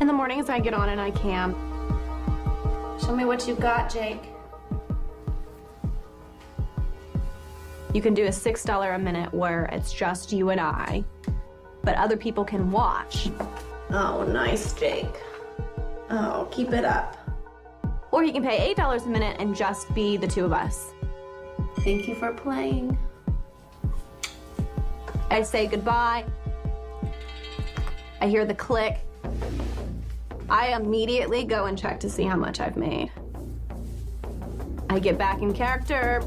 In the mornings, I get on and I cam. Show me what you got, Jake. You can do a $6 a minute where it's just you and I, but other people can watch. Oh, nice, Jake. Oh, keep it up. Or you can pay $8 a minute and just be the two of us. Thank you for playing. I say goodbye. I hear the click. I immediately go and check to see how much I've made. I get back in character.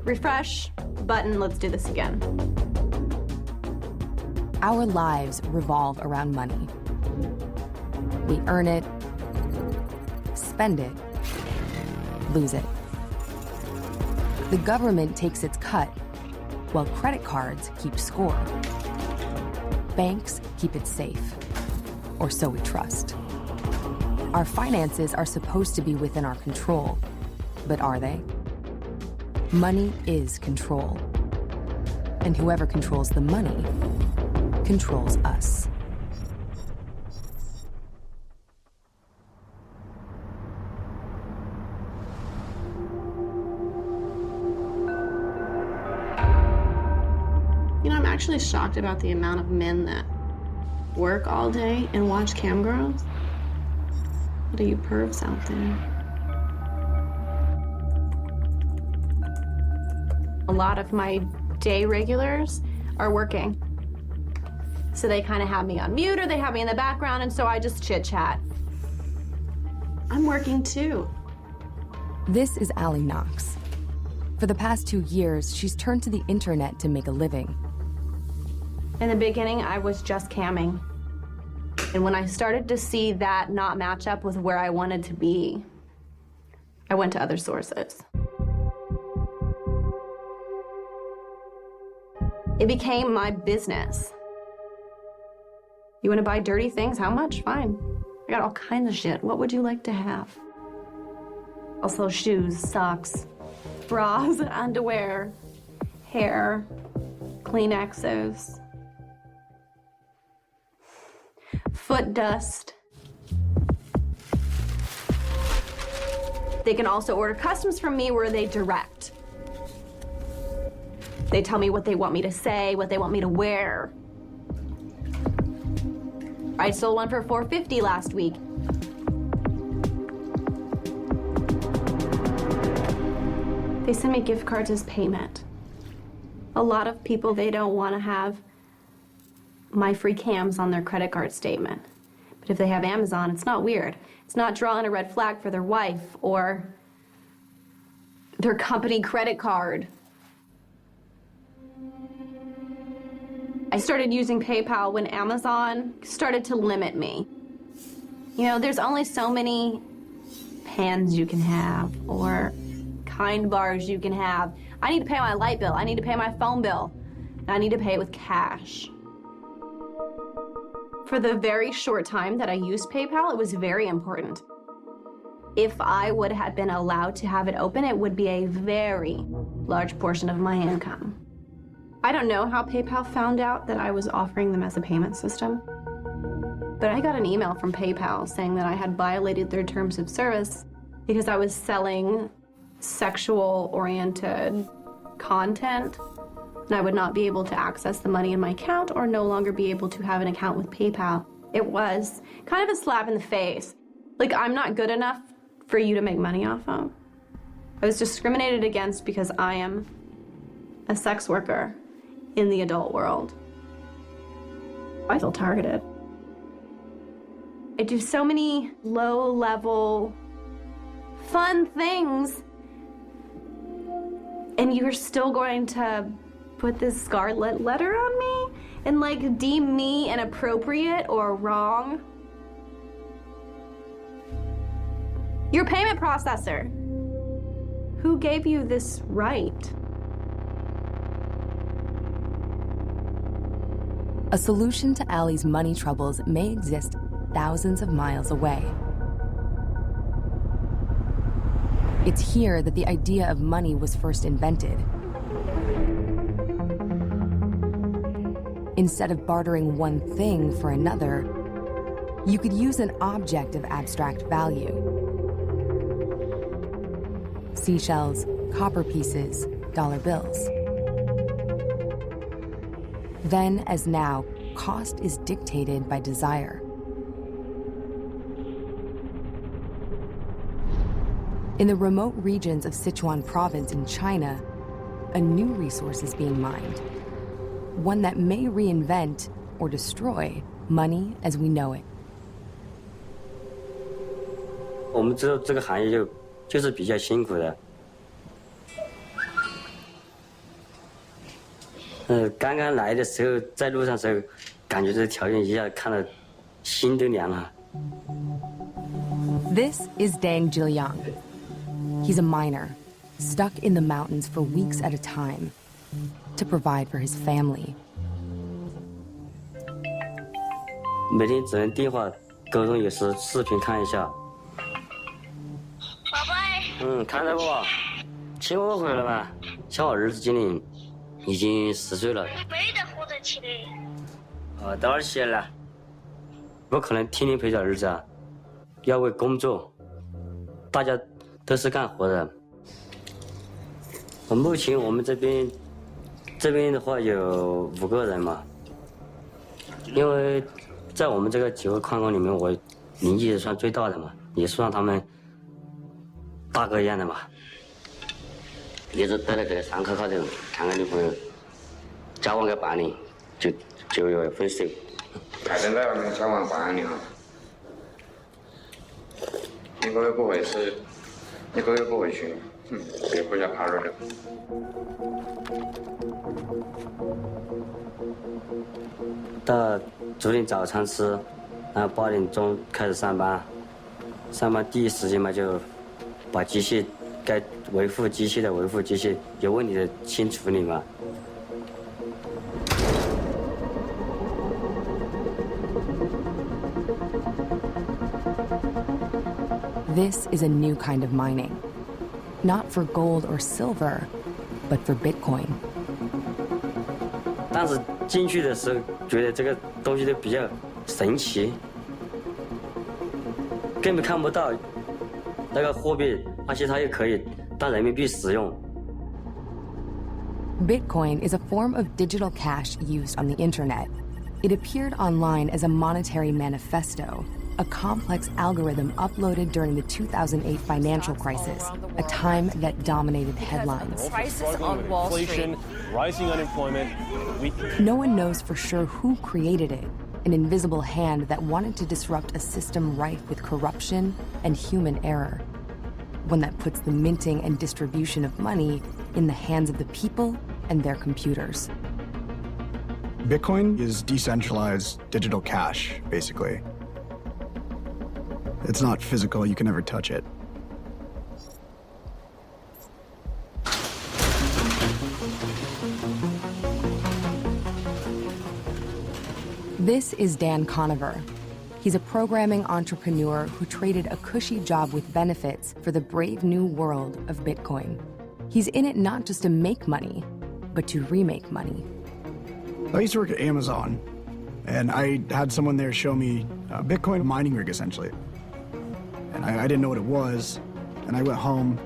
Refresh, button, let's do this again. Our lives revolve around money. We earn it, spend it, lose it. The government takes its cut, while credit cards keep score. Banks keep it safe, or so we trust. Our finances are supposed to be within our control, but are they? Money is control. And whoever controls the money controls us. You know, I'm actually shocked about the amount of men that work all day and watch cam girls. What are you pervs out there? A lot of my day regulars are working. So they kind of have me on mute or they have me in the background, and so I just chit chat. I'm working too. This is Allie Knox. For the past 2 years, she's turned to the internet to make a living. In the beginning, I was just camming. And when I started to see that not match up with where I wanted to be, I went to other sources. It became my business. You want to buy dirty things? How much? Fine. I got all kinds of shit. What would you like to have? Also shoes, socks, bras, underwear, hair, Kleenexes, foot dust. They can also order customs from me where they direct. They tell me what they want me to say, what they want me to wear. I sold one for $450 last week. They send me gift cards as payment. A lot of people, they don't want to have my free cams on their credit card statement. But if they have Amazon, it's not weird. It's not drawing a red flag for their wife or their company credit card. I started using PayPal when Amazon started to limit me. You know, there's only so many pans you can have or kind bars you can have. I need to pay my light bill. I need to pay my phone bill. And I need to pay it with cash. For the very short time that I used PayPal, it was very important. If I would have been allowed to have it open, it would be a very large portion of my income. I don't know how PayPal found out that I was offering them as a payment system, but I got an email from PayPal saying that I had violated their terms of service because I was selling sexual-oriented content, and I would not be able to access the money in my account or no longer be able to have an account with PayPal. It was kind of a slap in the face. Like, I'm not good enough for you to make money off of. I was discriminated against because I am a sex worker in the adult world. I feel targeted. I do so many low-level, fun things, and you're still going to put this scarlet letter on me and like deem me inappropriate or wrong? Your payment processor. Who gave you this right? A solution to Allie's money troubles may exist thousands of miles away. It's here that the idea of money was first invented. Instead of bartering one thing for another, You could use an object of abstract value. Seashells, copper pieces, dollar bills. Then, as now, cost is dictated by desire. In the remote regions of Sichuan province in China, a new resource is being mined. One that may reinvent or destroy money as we know it. 我们知道这个行业就是比较辛苦的。刚刚来的时候，在路上的时候，感觉这条件一下看了，心都凉了。This is Dang Jilyang. He's a miner, stuck in the mountains for weeks at a time to provide for his family. 每天只能电话沟通，有时视频看一下。宝贝。看到不？请我回来嘛。像我儿子今年已经10岁了。没得活得起。多少钱了？不可能天天陪着儿子啊，要为工作。大家都是干活的。目前我们这边的话有5个人嘛，因为在我们这个9个矿工里面，我年纪也算最大的嘛，也算他们大哥一样的嘛。也是带了给他3颗号这种，谈个女朋友，交往个8年，就有分手。还真在外面交往8年了，一个月不回去，别回家爬着了。到9点早餐吃，然后8点钟开始上班，上班第一时间嘛就把机器该维护机器的维护机器，有问题的先处理嘛。This is a new kind of mining. Not for gold or silver, but for Bitcoin. 当时进去的时候，觉得这个东西都比较神奇，根本看不到那个货币，而且它又可以当人民币使用。Bitcoin is a form of digital cash used on the internet. It appeared online as a monetary manifesto, a complex algorithm uploaded during the 2008 financial crisis, a time that dominated headlines. Prices on Wall Street. Rising unemployment. No one knows for sure who created it, an invisible hand that wanted to disrupt a system rife with corruption and human error. One that puts the minting and distribution of money in the hands of the people and their computers. Bitcoin is decentralized digital cash, basically. It's not physical, you can never touch it. This is Dan Conover. He's a programming entrepreneur who traded a cushy job with benefits for the brave new world of Bitcoin. He's in it not just to make money, but to remake money. I used to work at Amazon, and I had someone there show me a Bitcoin mining rig, essentially. And I didn't know what it was, and I went home,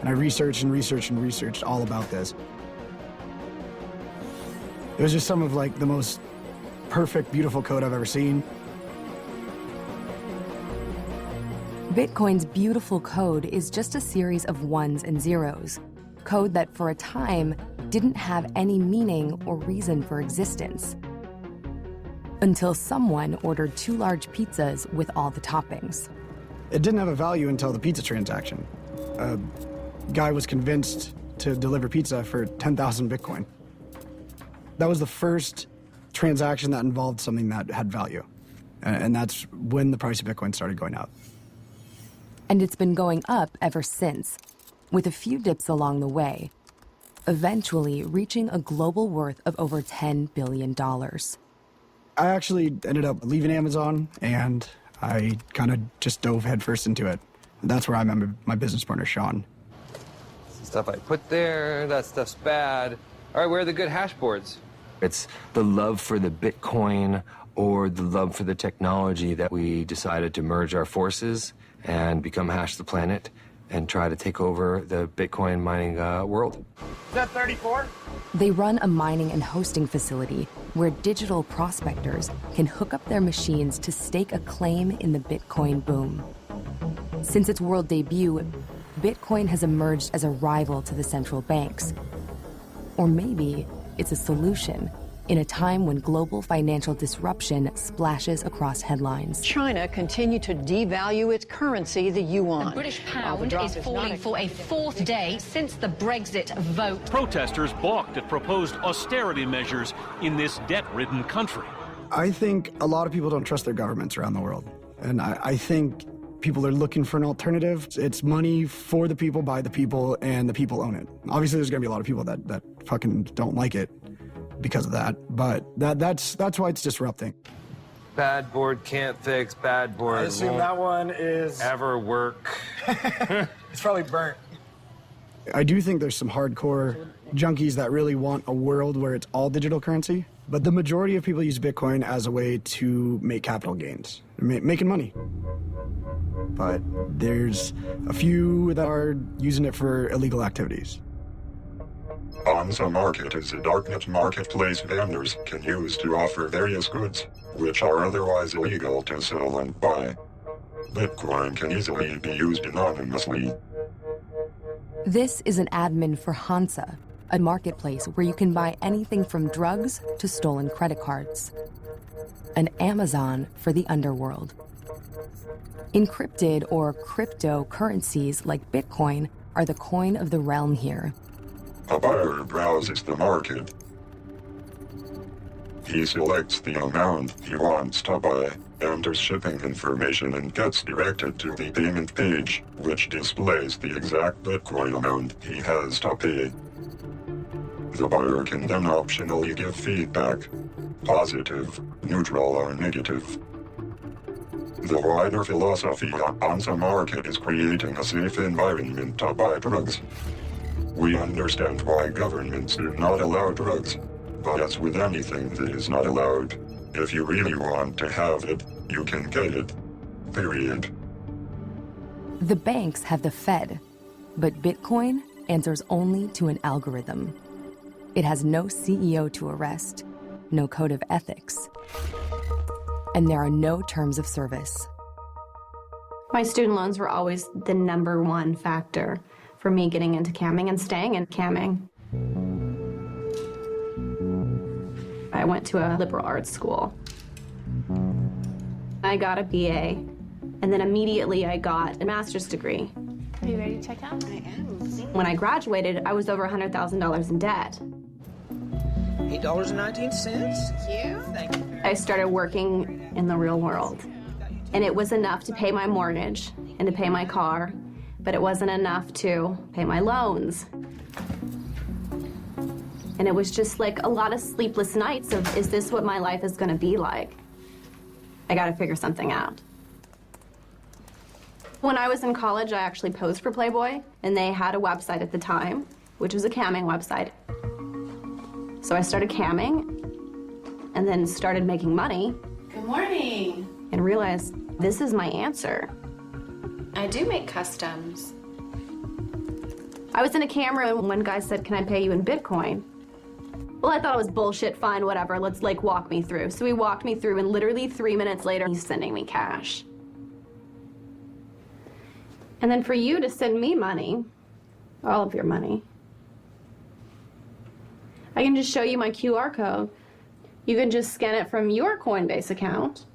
and I researched all about this. It was just some of like the most perfect, beautiful code I've ever seen. Bitcoin's beautiful code is just a series of ones and zeros, code that for a time didn't have any meaning or reason for existence. Until someone ordered 2 large pizzas with all the toppings. It didn't have a value until the pizza transaction. A guy was convinced to deliver pizza for 10,000 Bitcoin. That was the first transaction that involved something that had value. And that's when the price of Bitcoin started going up. And it's been going up ever since, with a few dips along the way, eventually reaching a global worth of over $10 billion. I actually ended up leaving Amazon, and I kind of just dove headfirst into it. That's where I met my business partner, Sean. Stuff I put there, that stuff's bad. All right, where are the good hash boards? It's the love for the Bitcoin or the love for the technology that we decided to merge our forces and become Hash the Planet and try to take over the Bitcoin mining world. Is that 34? They run a mining and hosting facility where digital prospectors can hook up their machines to stake a claim in the Bitcoin boom. Since its world debut, Bitcoin has emerged as a rival to the central banks. Or maybe it's a solution in a time when global financial disruption splashes across headlines. China continued to devalue its currency, the yuan. The British pound is falling for a fourth day since the Brexit vote. Protesters balked at proposed austerity measures in this debt-ridden country. I think a lot of people don't trust their governments around the world. And I think people are looking for an alternative. It's money for the people, by the people, and the people own it. Obviously, there's going to be a lot of people that fucking don't like it because of that, but that's why it's disrupting. Bad board can't fix, bad board I assume that one is... ever work. It's probably burnt. I do think there's some hardcore junkies that really want a world where it's all digital currency, but the majority of people use Bitcoin as a way to make capital gains, making money. But there's a few that are using it for illegal activities. Onza Market is a darknet marketplace vendors can use to offer various goods, which are otherwise illegal to sell and buy. Bitcoin can easily be used anonymously. This is an admin for Hansa, a marketplace where you can buy anything from drugs to stolen credit cards. An Amazon for the underworld. Encrypted or cryptocurrencies like Bitcoin are the coin of the realm here. A buyer browses the market. He selects the amount he wants to buy, enters shipping information, and gets directed to the payment page, which displays the exact Bitcoin amount he has to pay. The buyer can then optionally give feedback, positive, neutral, or negative. The wider philosophy on the market is creating a safe environment to buy drugs. We understand why governments do not allow drugs, but as with anything that is not allowed, if you really want to have it, you can get it. Period. The banks have the Fed, but Bitcoin answers only to an algorithm. It has no CEO to arrest, no code of ethics, and there are no terms of service. My student loans were always the #1 factor for me getting into camming and staying in camming. I went to a liberal arts school. I got a BA, and then immediately I got a master's degree. Are you ready to check out? I am. When I graduated, I was over $100,000 in debt. $8.19? Thank you. Thank you. I started working in the real world, and it was enough to pay my mortgage and to pay my car, but it wasn't enough to pay my loans. And it was just like a lot of sleepless nights of, is this what my life is gonna be like? I gotta figure something out. When I was in college, I actually posed for Playboy, and they had a website at the time, which was a camming website. So I started camming, and then started making money. Good morning. And realized this is my answer. I do make customs. I was in a camera, and one guy said, "Can I pay you in Bitcoin?" Well, I thought it was bullshit, fine, whatever, let's walk me through. So he walked me through, and literally 3 minutes later, he's sending me cash. And then for you to send me money, all of your money, I can just show you my QR code. You can just scan it from your Coinbase account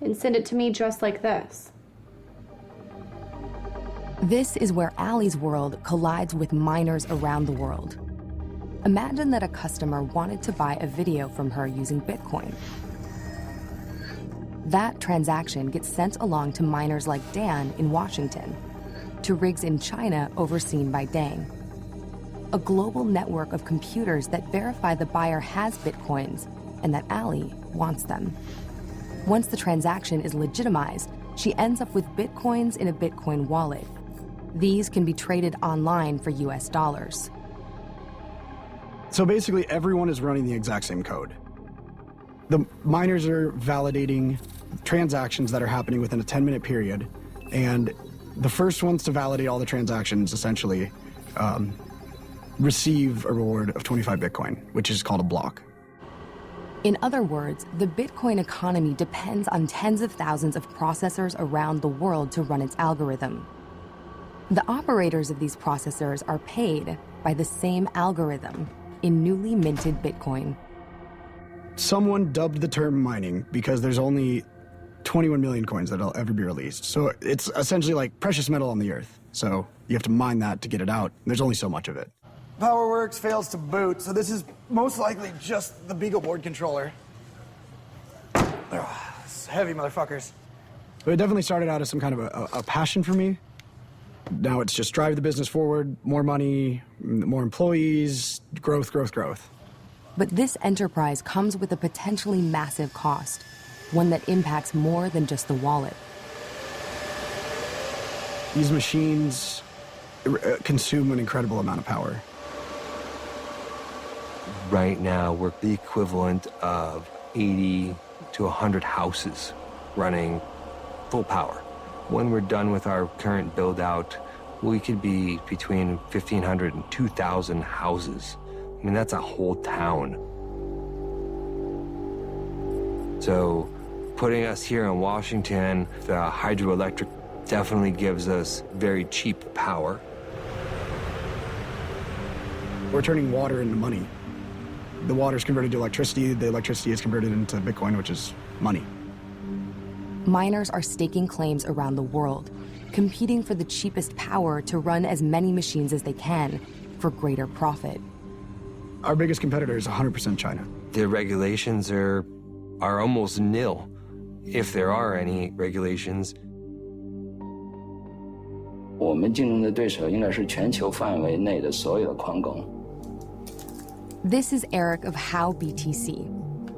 and send it to me just like this. This is where Allie's world collides with miners around the world. Imagine that a customer wanted to buy a video from her using Bitcoin. That transaction gets sent along to miners like Dan in Washington, to rigs in China overseen by Dang. A global network of computers that verify the buyer has Bitcoins and that Allie wants them. Once the transaction is legitimized, she ends up with Bitcoins in a Bitcoin wallet. These can be traded online for US dollars. So basically, everyone is running the exact same code. The miners are validating transactions that are happening within a 10-minute period, and the first ones to validate all the transactions essentially receive a reward of 25 Bitcoin, which is called a block. In other words, the Bitcoin economy depends on tens of thousands of processors around the world to run its algorithm. The operators of these processors are paid by the same algorithm in newly minted Bitcoin. Someone dubbed the term mining because there's only 21 million coins that'll ever be released. So it's essentially like precious metal on the earth. So you have to mine that to get it out. There's only so much of it. PowerWorks fails to boot, so this is most likely just the BeagleBoard controller. Ugh, it's heavy, motherfuckers. But it definitely started out as some kind of a passion for me. Now it's just drive the business forward, more money, more employees, growth, growth, growth. But this enterprise comes with a potentially massive cost, one that impacts more than just the wallet. These machines consume an incredible amount of power. Right now, we're the equivalent of 80 to 100 houses running full power. When we're done with our current build-out, we could be between 1,500 and 2,000 houses. I mean, that's a whole town. So putting us here in Washington, the hydroelectric definitely gives us very cheap power. We're turning water into money. The water is converted to electricity. The electricity is converted into Bitcoin, which is money. Miners are staking claims around the world, competing for the cheapest power to run as many machines as they can for greater profit. Our biggest competitor is 100% China. The regulations are almost nil, if there are any regulations. 我们竞争的对手应该是全球范围内的所有的矿工。 This is Eric of How BTC.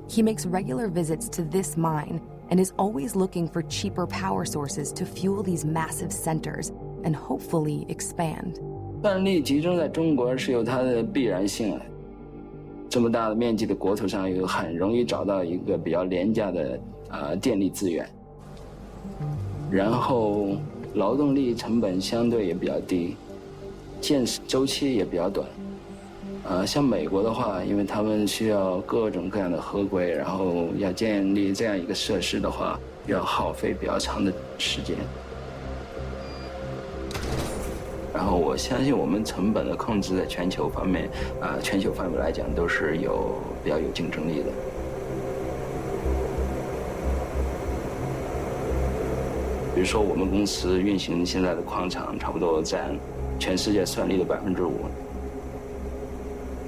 He makes regular visits to this mine and is always looking for cheaper power sources to fuel these massive centers and hopefully expand. 算力集中在中国是有它的必然性的。这么大的面积的国土上，有很容易找到一个比较廉价的电力资源，然后劳动力成本相对也比较低，建设周期也比较短。像美国的话，因为他们需要各种各样的合规，然后要建立这样一个设施的话，要耗费比较长的时间。然后我相信我们成本的控制在全球方面，全球范围来讲都是比较有竞争力的。比如说我们公司运行现在的矿场，差不多占全世界算力的5%。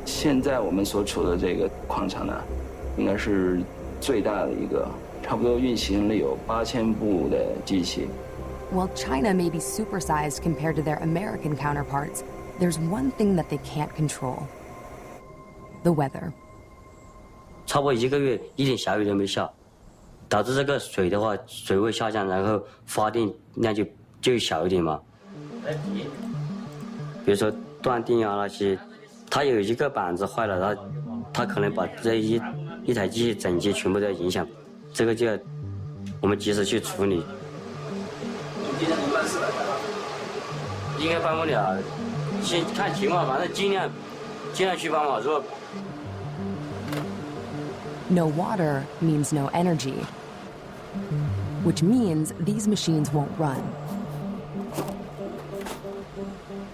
现在我们所处的这个矿场呢，应该是最大的一个，差不多运行了有8000部的机器。 While China may be supersized compared to their American counterparts, there's one thing that they can't control: the weather. 超过1个月一点小雨都没下，导致这个水的话水位下降，然后发电量就小一点嘛。比如说断电啊那些，它有一个板子坏了，它可能把这一台机器整机全部都影响，这个就要我们及时去处理。 今天能办400台吧？应该办不了，先看情况，反正尽量去帮忙。如果 No water means no energy, which means these machines won't run.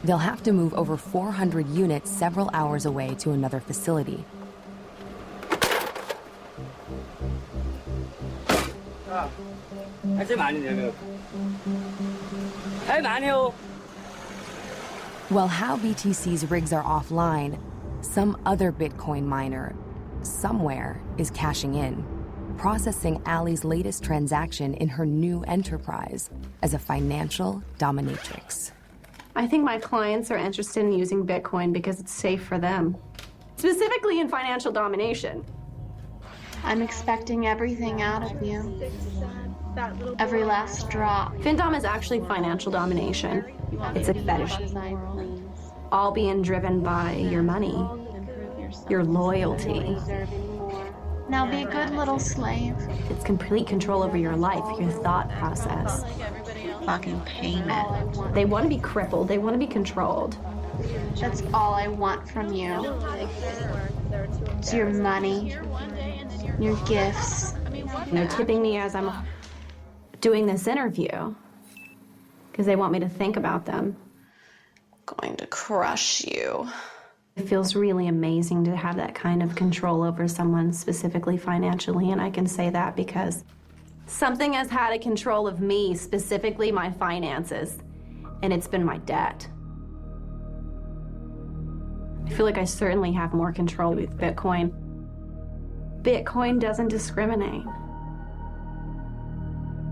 They'll have to move over 400 units several hours away to another facility. While How BTC's rigs are offline, some other Bitcoin miner, somewhere, is cashing in, processing Allie's latest transaction in her new enterprise as a financial dominatrix. I think my clients are interested in using Bitcoin because it's safe for them, specifically in financial domination. I'm expecting everything out of you. Every last drop. FinDom is actually financial domination. It's a fetish. All being driven by your money, your loyalty. Now be a good little slave. It's complete control over your life, your thought process. Fucking payment. They want to be crippled. They want to be controlled. That's all I want from you. It's your money, your gifts. They're tipping me as I'm doing this interview because they want me to think about them. Going to crush you. It feels really amazing to have that kind of control over someone, specifically financially, and I can say that because something has had a control of me, specifically my finances, and it's been my debt. I feel like I certainly have more control with Bitcoin. Bitcoin doesn't discriminate.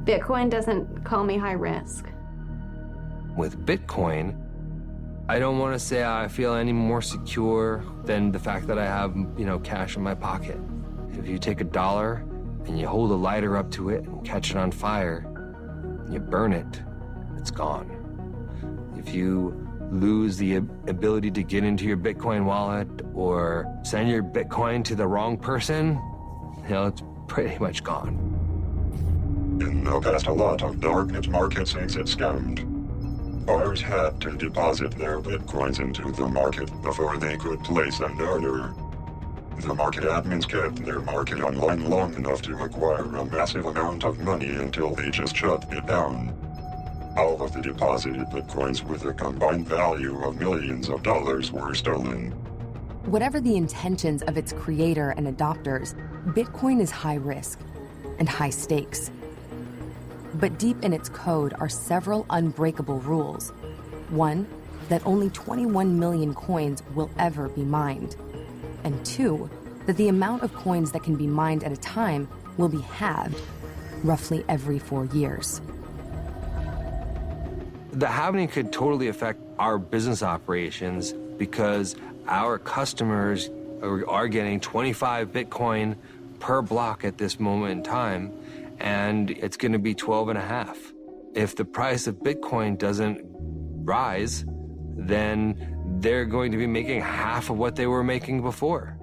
Bitcoin doesn't call me high risk. With Bitcoin, I don't want to say I feel any more secure than the fact that I have, cash in my pocket. If you take $1 and you hold a lighter up to it and catch it on fire, and you burn it, it's gone. If you lose the ability to get into your Bitcoin wallet or send your Bitcoin to the wrong person, it's pretty much gone. In the past, a lot of darknet markets exit scammed. Buyers had to deposit their Bitcoins into the market before they could place an order. The market admins kept their market online long enough to acquire a massive amount of money until they just shut it down. All of the deposited Bitcoins with a combined value of millions of dollars were stolen. Whatever the intentions of its creator and adopters, Bitcoin is high risk and high stakes. But deep in its code are several unbreakable rules. One, that only 21 million coins will ever be mined. And two, that the amount of coins that can be mined at a time will be halved, roughly every 4 years. The halving could totally affect our business operations because our customers are getting 25 Bitcoin per block at this moment in time, and it's going to be 12.5. If the price of Bitcoin doesn't rise, then they're going to be making half of what they were making before.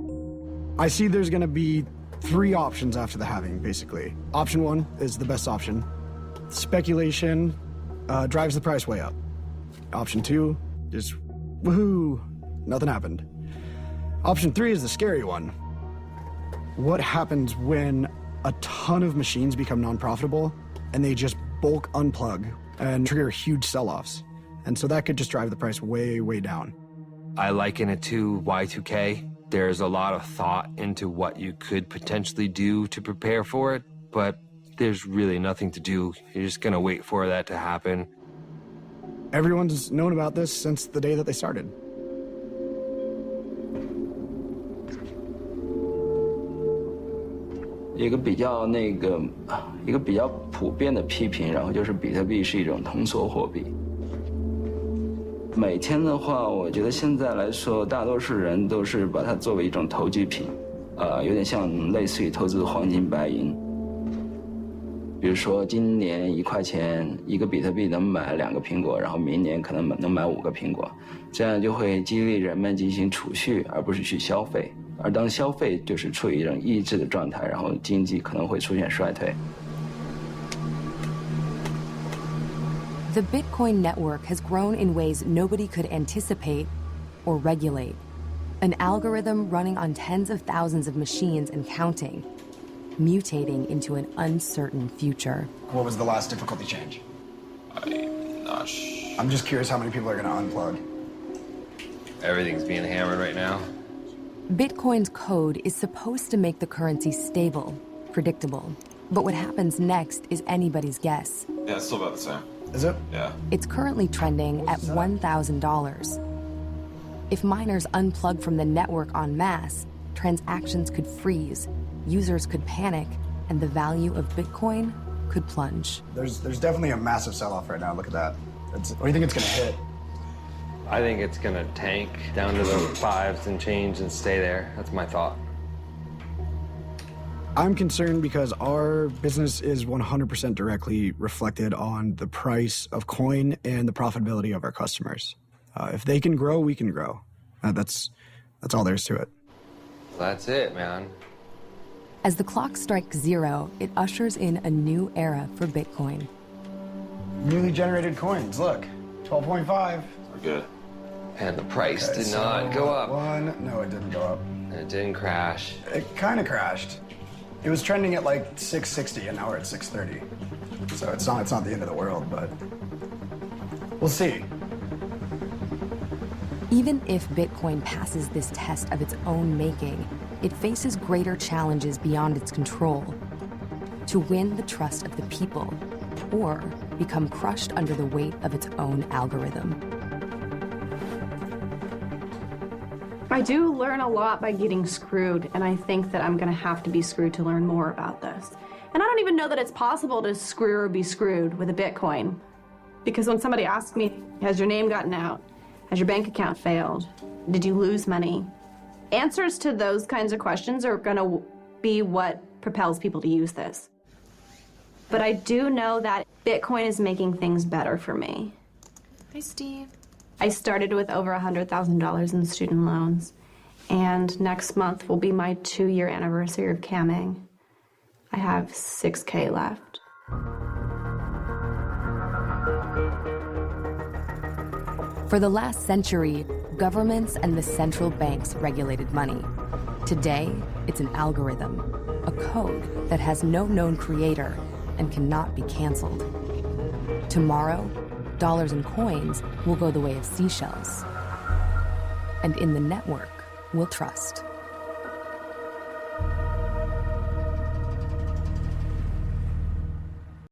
I see there's going to be 3 options after the halving, basically. Option 1 is the best option. Speculation drives the price way up. Option 2, just woohoo, nothing happened. Option 3 is the scary one. What happens when a ton of machines become non-profitable and they just bulk unplug and trigger huge sell-offs? And so that could just drive the price way, way down. I liken it to Y2K. There's a lot of thought into what you could potentially do to prepare for it, but there's really nothing to do. You're just gonna wait for that to happen. Everyone's known about this since the day that they started.一个比较普遍的批评，然后就是比特币是一种通缩货币。每天的话，我觉得现在来说，大多数人都是把它作为一种投机品，有点像类似于投资黄金、白银。比如说，今年1块钱一个比特币能买2个苹果，然后明年可能能买5个苹果，这样就会激励人们进行储蓄，而不是去消费。而当消费就是处于一种抑制的状态，然后经济可能会出现衰退。The Bitcoin network has grown in ways nobody could anticipate or regulate. An algorithm running on tens of thousands of machines and counting, mutating into an uncertain future. What was the last difficulty change? I'm not sure. I'm just curious how many people are going to unplug. Everything's being hammered right now. Bitcoin's code is supposed to make the currency stable, predictable. But what happens next is anybody's guess. Yeah, it's still about the same. Is it? Yeah. It's currently trending at $1,000. If miners unplug from the network en masse, transactions could freeze, users could panic, and the value of Bitcoin could plunge. There's definitely a massive sell-off right now. Look at that. What do you think it's going to hit? I think it's gonna tank down to the 5s and change and stay there. That's my thought. I'm concerned because our business is 100% directly reflected on the price of coin and the profitability of our customers. If they can grow, we can grow. That's all there is to it. That's it, man. As the clock strikes 0, it ushers in a new era for Bitcoin. Newly generated coins, look. 12.5. We're good. And the price did not go up. No, it didn't go up. And it didn't crash. It kind of crashed. It was trending at like 660 and now we're at 630. So it's not the end of the world, but we'll see. Even if Bitcoin passes this test of its own making, it faces greater challenges beyond its control. To win the trust of the people, or become crushed under the weight of its own algorithm. I do learn a lot by getting screwed, and I think that I'm gonna have to be screwed to learn more about this. And I don't even know that it's possible to screw or be screwed with a Bitcoin. Because when somebody asks me, has your name gotten out? Has your bank account failed? Did you lose money? Answers to those kinds of questions are gonna be what propels people to use this. But I do know that Bitcoin is making things better for me. Hi, Steve. I started with over $100,000 in student loans, and next month will be my 2-year anniversary of camming. I have $6K left. For the last century, governments and the central banks regulated money. Today, it's an algorithm, a code that has no known creator and cannot be canceled. Tomorrow, dollars and coins will go the way of seashells. And in the network, we'll trust.